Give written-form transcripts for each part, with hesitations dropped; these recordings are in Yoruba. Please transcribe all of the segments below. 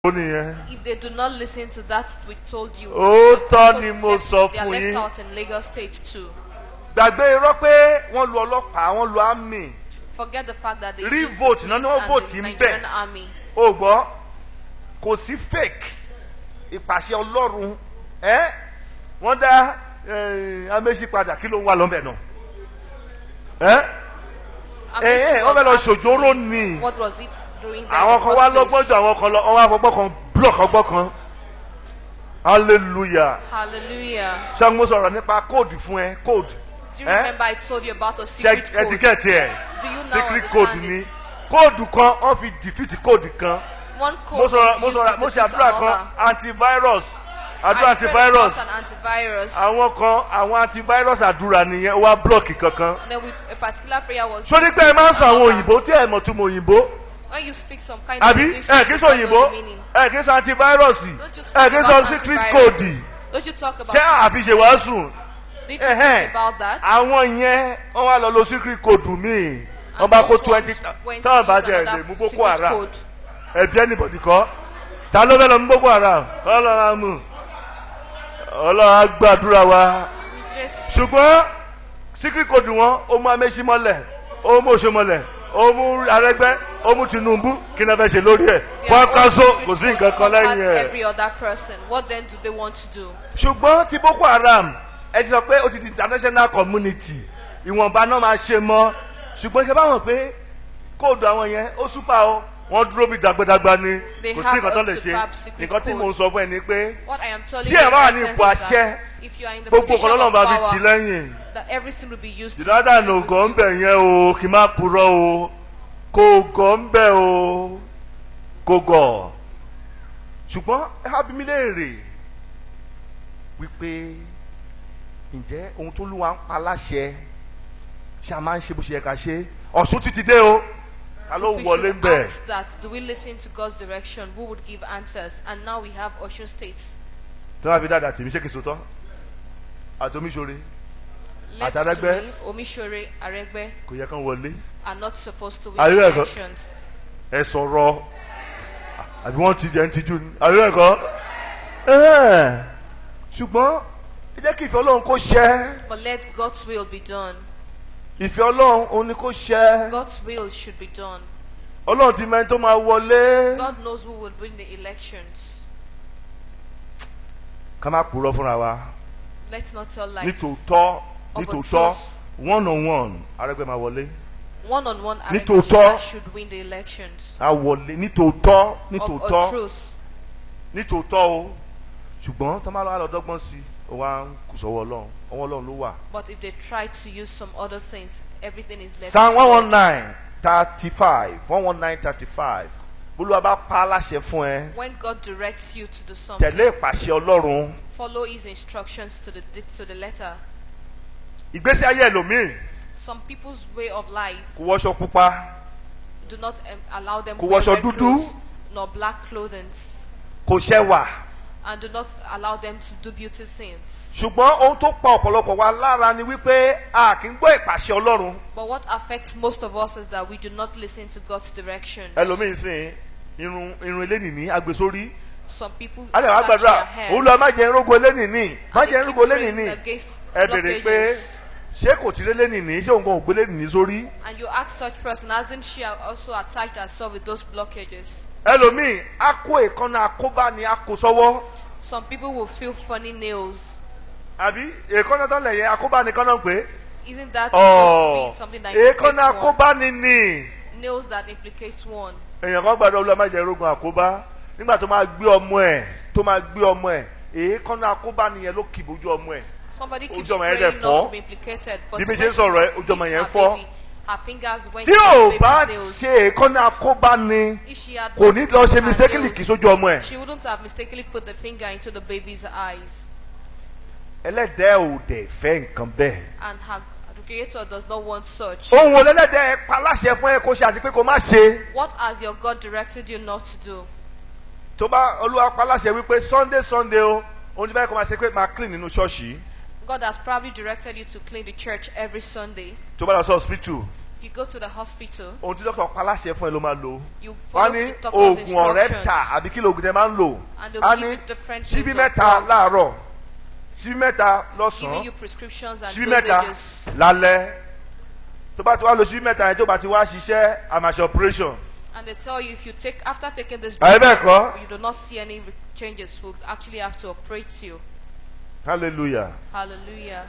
If they do not listen to that we told you, they are left out in Lagos State too. Forget the fact that they use the police and the Nigerian army. Kò sí fake ìpàṣẹ Ọlọ́run wọ́n dá amẹ́sí padà kí ló ń wá lọ́nbẹ̀ náà wọ́n bẹ̀ lọ ṣòjóró ni àwọn kan wá lọ́gbọ́njọ àwọn kan wọ́n wá fọgbọ́n kan block ọgbọ́n kan hallelujah ṣé mo sọ̀rọ̀ nípa code fún ẹ code. Do you remember I told you about a secret code? Etiquette here. Do you now secret understand code ni it? Code kan wọ́n fi defeat code kan. One code is used to defeat another. Antivirus. Àdúrà antivirus. Àwọn antivirus àdúrà nìyẹn wá block kankan. And then a particular prayer was. So nígbà ẹ máa ń sọ àwọn òyìnbó tí ẹ mọ̀ túmọ̀ òyìnbó. When you speak some kind of English, kì í sọ òyìnbó kì í sọ antivirus kì í sọ secret code. Don't you talk about? Ṣé àfi ṣe wàásù? Did you talk about that? Àwọn yẹn wọ́n wá lọ lo secret code mi. Wọ́n bá kó 20 táwọn bá jẹ èdè mú Boko Haram. Ẹbí anybody kọ́. Ta ló fẹ́ lọ mú Boko Haram? Ọlọ́run mú. Ọlọ́run á gbàdúrà wa. Ṣùgbọ́n secret code wọn ó mú Amẹ́sí mọ́lẹ̀, ó mú Òṣè mọ́lẹ̀, ó mú Arẹ́gbẹ́, ó mú Tinubu kí ni wọ́n fẹ́ ṣe lórí ẹ̀. Fọ́nkánsó kò sí nǹkan kan lẹ́yìn ẹ̀. Every other person, what then do they want to do? Ṣùgbọ́n ti Boko Haram ẹ ti sọ pé ó ti di international community ìwọ̀nba náà máa ṣe mọ́ ṣùgbọ́n ṣe bá wọn pé kóòdù àwọn yẹn ó súpà ó wọ́n dúró bí dàgbàdàgbà ni kò sí nǹkan tó lè ṣe nǹkan tí mò ń sọ fún ẹ ni pé tí ẹ bá wà ní ipò àṣẹ gbogbo ọ̀kan lọ́nà bá fi tì lẹ́yìn ìdádá ní ògọ́ ń bẹ̀ yẹn o kì í má purọ́ o kò gọ́ ń bẹ̀ o kò gọ̀ ṣùgbọ́n ẹ á bí mi léèrè wípé ǹjẹ́ ohun tó lúwa ń pa láṣẹ ṣe a máa ń ṣe bó ṣe yẹ ká ṣe Ọ̀ṣun títí dé o ta ló wọlé ń bẹ̀. Do we listen to God's direction? Who would give answers? And now we have Osun State. tí wọ́n fi dáadáa tèmi ṣé kìí sòtọ́ àti Omiṣore àti Arẹ́gbẹ́ Omiṣore Arẹ́gbẹ́ kò yẹ kán wọlé. are not supposed to win elections. ẹ sọ̀rọ̀ àbí wọ́n ti jẹ́ ń tijú ni àbí ẹ̀kọ́ ṣùgbọ́n jẹ́ kí ìfẹ́ Ọlọ́run kó ṣẹ. But let God's will be done. Ìfẹ́ Ọlọ́run òun ni kó ṣẹ. God's will should be done. Ọlọ́run ti mẹ́ni tó máa wọlé. God knows who will win the elections. Ká má purọ́ fúnra wa. Let's not tell lies. Nítòótọ́ one on one Arẹ́gbẹ́ máa wọlé. One on one Arẹ́gbẹ́ should win the elections. A wọlé nítòótọ́. Of truth. Nítòótọ́ o ṣùgbọ́n tó máa lọ dọ́gbọ́n sí i wa kù sọ́wọ́ Ọlọ́run ọwọ́ Ọlọ́run ló wà. But if they try to use some other things, everything is left. Psalm 119:35 Olúwa bá pa láṣẹ fún ẹ. When God directs you to do something, tẹ̀lé ìpàṣẹ Ọlọ́run. Follow his instructions to the letter. Ìgbésí ayé ẹlòmíì. Some people's way of life. Kò wọṣọ pupa. Do not allow them to wear red clothes nor black clothing. Kò ṣẹwà. And do not allow them to do beauty things. Ṣùgbọ́n ohun tó pa ọ̀pọ̀lọpọ̀ wa lára ni wípé a kì í gbọ́ ìpàṣẹ Ọlọ́run. But what affects most of us is that we do not listen to God's directions. Ẹlòmíì sìn irun elénìní agbésórí. Some people alẹ́ wàá gbàdúrà Olúwa má jẹ́ irógo elénìní má jẹ́ irógo elénìní ẹ bèrè pé ṣé kò tí lé lénìní ṣé òun kò gbé lénìní sórí. And you ask such person, hasn't she also attacked herself with those blockages? Ẹlòmíì á kó èékánná àkóbá ni á kó sọ́wọ́. Some people will feel funny nails. Àbí èékánná tán lẹ̀ yẹn àkóbá nìkan náà pé. Isn't that supposed to be something that implicates one? Èékánná àkóbá ni ni. Nails that implicate one. Èèyàn kan gbàdúrà Olúwa má jẹ́ irógun àkóbá nígbà tó máa gbé ọmọ ẹ̀ èékánná àkóbá nìyẹn ló kì bójú ọmọ ẹ̀. Somebody keeps praying not to be implicated, but bí mi ṣe ń sọ̀rọ̀ ẹ ojú ọmọ yẹn fọ́. Her fingers went tí ò bá ṣe èékánná àkóbá ni kò ní lọ ṣe mistakenly kì í sójú ọmọ ẹ̀. She wouldn't have mistakenly put the finger into the baby's eyes. Ẹlẹ́dàá ò dẹ̀ fẹ́ nǹkan bẹ́ẹ̀. And her Creator does not want such. Ohun olẹ́lẹ́dẹ̀ pa láṣẹ fún ẹ kó ṣe àti pé kó má ṣe. What has your God directed you not to do? Tó bá Olúwa pa láṣẹ wípé Sunday o ohun tí báyìí kó máa ṣe pé máa clean nínú ṣọ́ọ̀ṣì. God has probably directed you to clean the church every Sunday. Tó bá lọ sí hospital. If you go to the hospital, ohun tí dókítà paláṣẹ fún ẹ ló máa lò. you wọ́n follow ní the doctor's oògùn ọ̀rẹ́ instructions. ta àbí kí lóògùn tẹ máa ń lò. And they'll a give ní you different síbí names of mẹ́ta drugs, láàárọ̀ síbí mẹ́ta giving lọ́sàn-án you prescriptions and síbí mẹ́ta dosages. lálẹ́. tó bá ti wá lo síbí mẹ́ta yẹn tó bá ti wá ṣiṣẹ́ àmàṣe operation. And they tell you if you take after taking this Àyè drug, bẹ́ẹ̀ kọ́. you do not see any changes, we'll actually have to operate you. hallelujah. Hallelujah.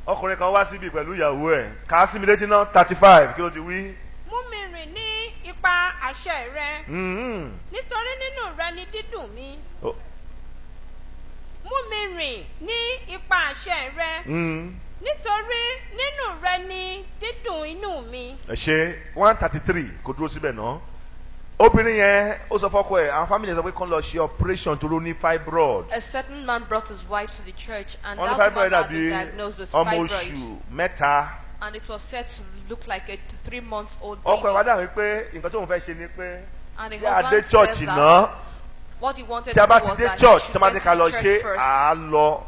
ọkùnrin kan wá síbi pẹ̀lú ìyàwó ẹ̀ kà á sí mi létí náà 35 kí ló ti wí. mú mi rìn ní ipa àṣẹ rẹ Mhm. nítorí nínú rẹ ni dídùn mi. Oh. mú mi rìn ní ipa àṣẹ rẹ Mhm. nítorí nínú rẹ ni dídùn inú mi. ẹ ṣe 133 kò dúró síbẹ̀ náà. obìnrin yẹn ó sọ fọ́kọ ẹ̀ àwọn family sọ pé kán lọ ṣe operation tó ló ní fibroid. A certain man brought his wife to the church, and wọ́n ní that fibroid man had been àbí diagnosed with ọmọ fibroid, oṣù mẹ́ta. and it was said to look like a 3-month-old ọkọ ẹ̀ wá baby. dàbí pé nǹkan tóun fẹ́ ṣe ni pé And the bí a dé husband church says náà that what he wanted tí a to bá do ti was dé that he church should tí a bá get ti to ká lọ the ṣe church first, à á lọ.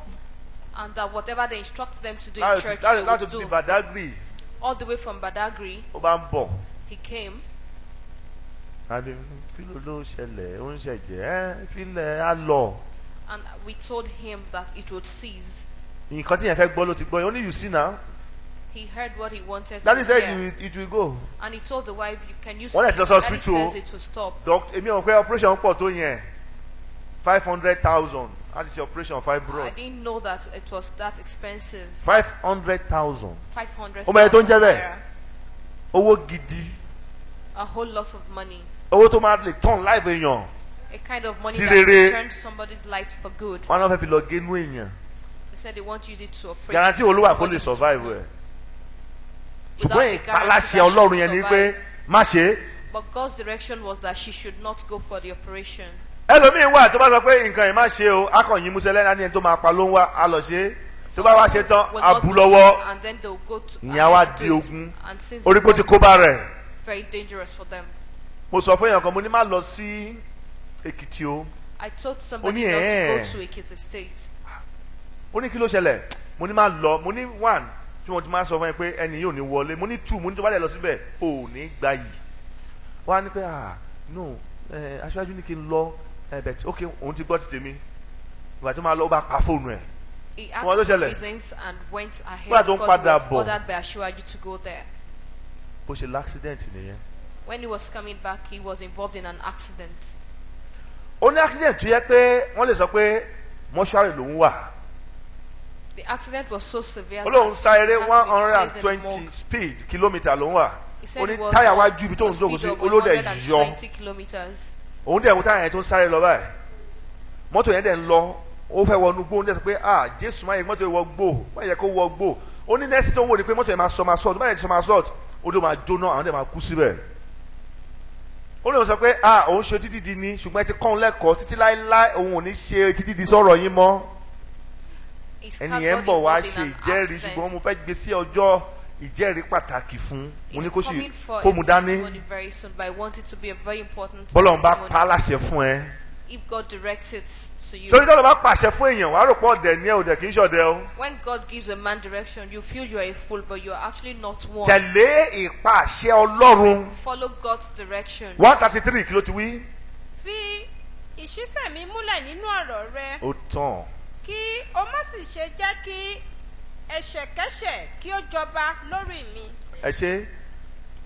and that whatever they instruct them to do in church, they láti would ti do. Badagry All the way from Badagry, ó bá ń bọ̀. he came. àbí kí ló ṣẹlẹ̀ ó ń ṣẹ̀jẹ̀ ẹ́ fílẹ̀ á lọ. And we told him that it would cease. nǹkan tí yẹn fẹ́ gbọ́ ló ti gbọ́ yẹn ó ní you see now. He heard what he wanted Daddy to said hear. it will go. And he told the wife, can you see? Wọ́n lè ti lọ sí Daddy hospital. says it will stop. èmi ò pé operation pọ̀ tó yẹn 500,000 láti ṣe operation I fibroid didn't know that it was that expensive. 500,000 500,000 Ó mọ iye tó ń jẹ́ bẹ́ẹ̀? naira. owó gidi A whole lot of money. owó tó máa lè turn life èèyàn A kind of money Sí that rere. turned somebody's life for good. wọn náà fẹ́ fi lọ génú èèyàn They said they want to use it to operate. guarantee olúwa kó lè somebody's survive soul. ẹ̀ Without ṣùgbọ́n a guarantee ìpaláṣẹ that she ọlọ́run will yẹn ni survive. pé má ṣe é. But God's direction was that she should not go for the operation. ẹlòmíín wà tó bá sọ pé nǹkan yìí má ṣe o akọ̀yìn musẹ́lẹ́ náà ní ẹni tó máa pa ló ń wá a lọ ṣe é tó bá wá ṣe tán Will a not bù believe, lọ́wọ́ and then they'll go to ìyẹn á wá ahead to di do it. ogun And since orí kó ti kó bá rẹ̀. very dangerous for them. mo sọ fún èèyàn kan mo ní má lọ sí Èkìtì o I told somebody Ó ní not to ẹ̀. go to Ekiti State. ó ní kí ló ṣẹlẹ̀ mo ní má lọ mo ní one tí wọ́n ti máa sọ fún ẹ pé ẹni yóò ní wọlé mo ní two mo ní tó bá dẹ̀ lọ síbẹ̀ ò ní gbà yìí wọ́n á ní pé no aṣáájú ní kí n lọ but ok òun ti gbọ́ ti tèmi ìgbà tó máa lọ ó bá pa fóònù ẹ̀ He Wọ́n ló asked for ṣẹlẹ̀. reasons and went ahead Nígbà tó ń because he padà was bọ̀. ordered by Asiwaju to go there. bó ṣe l'accident nìyẹn. When he was coming back, he was involved in an accident. ó ní accident tó yẹ pé wọ́n lè sọ pé mọ́ṣúárì lòún wà The accident was so severe ó lóun sá eré he had to be placed in the 120 morgue. speed kilometre lòún wà He ó said ní it was táyà on wájú ibi tóun a jókòó sí speed of olóde yọ 120 kilometers. òun dẹ̀ wo táyà yẹn tó ń sáré lọ báyìí mọ́tò yẹn dẹ̀ ń lọ ó fẹ́ wọnú gbó ó ń dẹ̀ sọ pé jésù máa yẹ mọ́tò yẹn wọ gbó má yẹ kó wọ gbó ó ní nẹ́ẹ̀sì tó ń wò ní pé mọ́tò yẹn máa sọ máa sọ́ọ̀tù má yẹ ti sọ máa sọ́ọ̀tù ó ló máa jóná àwọn dẹ̀ máa kú síbẹ̀ ó lóun sọ pé òun ṣe títí di ni ṣùgbọ́n ẹ ti kọ́ òun lẹ́kọ̀ọ́ títí láéláé òun ò ní ṣe títí di sọ̀rọ̀ yín mọ́ His ẹni car yẹn ń got bọ̀ wá involved in ṣe an ìjẹ́rìí accident. ṣùgbọ́n mo fẹ́ gbé sí ọjọ́ ìjẹ́rìí pàtàkì fún mo He's ní kó sì coming for kó a mu dání testimony very soon, but I want it to be a very important bọ́lọ̀ ń bá testimony. pa á láṣẹ fún ẹ. If God directs it to you. torí tọ́lọ́ bá pàṣẹ fún èèyàn wàá rò pọ̀ ọ̀dẹ̀ ní ẹ̀ òdẹ̀ kì í ṣọ̀dẹ̀ o. When God gives a man direction, you feel you are a fool, but you are actually not one. tẹ̀lé ìpàṣẹ ọlọ́run Follow God's direction. 133 kí ló ti wí. fi ìṣísẹ̀ mi múlẹ̀ nínú ọ̀rọ̀ rẹ ó tàn kí o má sì ṣe jẹ́ kí ẹ̀ṣẹ̀kẹ́ṣẹ̀ kí ó jọba lórí mi. ẹ ṣe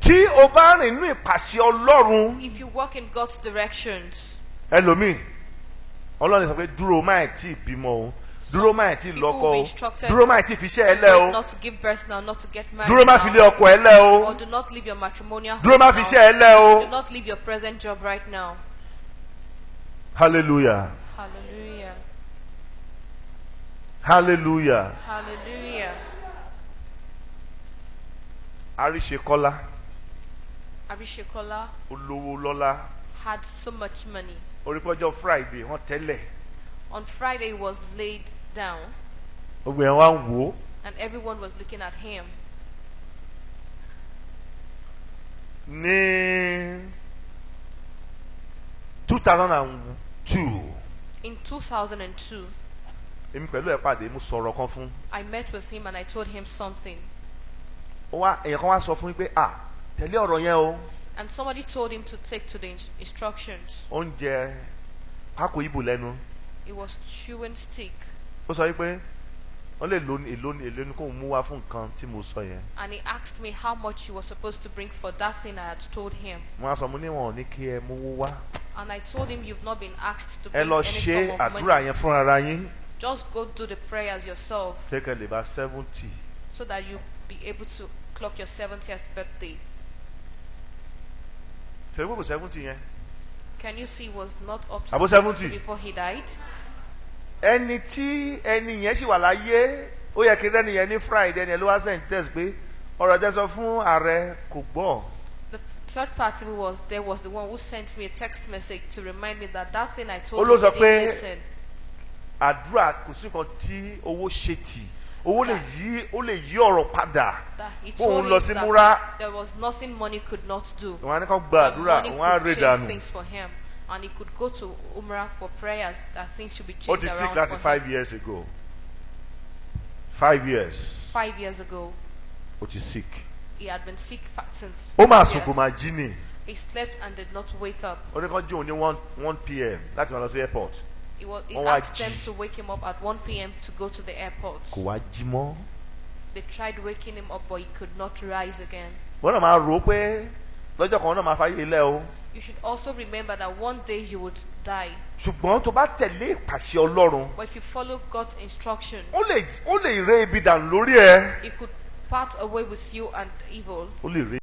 tí o bá rìn nínú ìpàṣẹ ọlọ́run If you walk in God's directions, ẹlòmíì ọlọ́run sọ pé dúró máì tí ì bímọ o dúró máì tí ì people lọ́kọ will be o instructed dúró máì tí ì fiṣẹ́ ẹ lẹ́ o not to give birth now, not to get married dúró má fi lé now, ọkọ ẹ lẹ́ o or do not leave your matrimonial dúró má home fiṣẹ́ now. ẹ lẹ́ o. Do not leave your present job right now. hallelujah Hallelujah. hallelujah Hallelujah. àríṣekọ́lá Abishekola olówó lọ́lá had so much money. orípọ́jọ́ friday wọ́n tẹ́lẹ̀ On Friday, he was laid down, gbogbo yẹn wá ń wò ó and everyone was looking at him. ní 2002 In 2002, èmi pẹ̀lú ẹ̀ pàdé mo sọ̀rọ̀ kan fún I met with him and I told him something. èèyàn kan wá sọ fún yín pé tẹ̀lé ọ̀rọ̀ yẹn o. And somebody told him to take to the instructions. Oúnjẹ pákó ibò lẹ́nu. He was chewing stick. Ó sọ yìí pé wọ́n lè èlò ní kó mú wá fún nǹkan tí mo sọ yẹn. And he asked me how much he was supposed to bring for that thing I had told him. Mo á sọ mo ní wọn ò ní kí ẹ mówó wá. And I told him you've not been asked to ẹ bring lọ any ṣe form of àdúrà money. yẹn fún ara yín. Just go do the prayers yourself. Ṣé kẹ́ lè bá 70. So that you be able to clock your 70th birthday. Ṣé gbogbo 70 yẹn? Can you see he was not up to About 70 70. before he died? Ẹni tí ẹni yẹn ṣì wà láyé ó yẹ kí ẹni yẹn ní Friday ẹni ẹ ló wá send test pé ọ̀rọ̀ tẹ́ sọ fún ààrẹ kò gbọ́. The third party who was there was the one who sent me a text message to remind me that that thing I told Ó ló him sọ he pé didn't listen. àdúrà kò sí nǹkan tí owó ṣe tì owó lè yí ọ̀rọ̀ padà. That he Bóun told lọ him sí that múra. there was nothing money could not do. Wọ́n á ní kó gba That àdúrà money wọ́n á could rè change dànù. things for him. And he could go to Umrah for prayers that things should be Ó changed ti sick around láti for 5 him. years ago. 5 years. 5 years ago, Ó ti sick. he had been sick since Ó máa 5 sùn kò years. máa jí ni. He slept and did not wake up. Ó ní kó jí òun ní 1 p.m. láti máa lọ sí airport. He Wọ́n wá asked them jí. to wake him up at 1 p.m. to go to the airport. Kò wá jí mọ́. They tried waking him up, but he could not rise again. Wọ́n náà máa rò ó pé lọ́jọ́ kan wọ́n náà máa fàyè ilẹ̀ o. You should also remember that one day you would die. Ṣùgbọ́n tó bá tẹ̀lé ìpàṣẹ Ọlọ́run, But if you follow God's instruction, ó lè ré ibi dànù lórí ẹ. He could part away with you and evil. Ó lè ré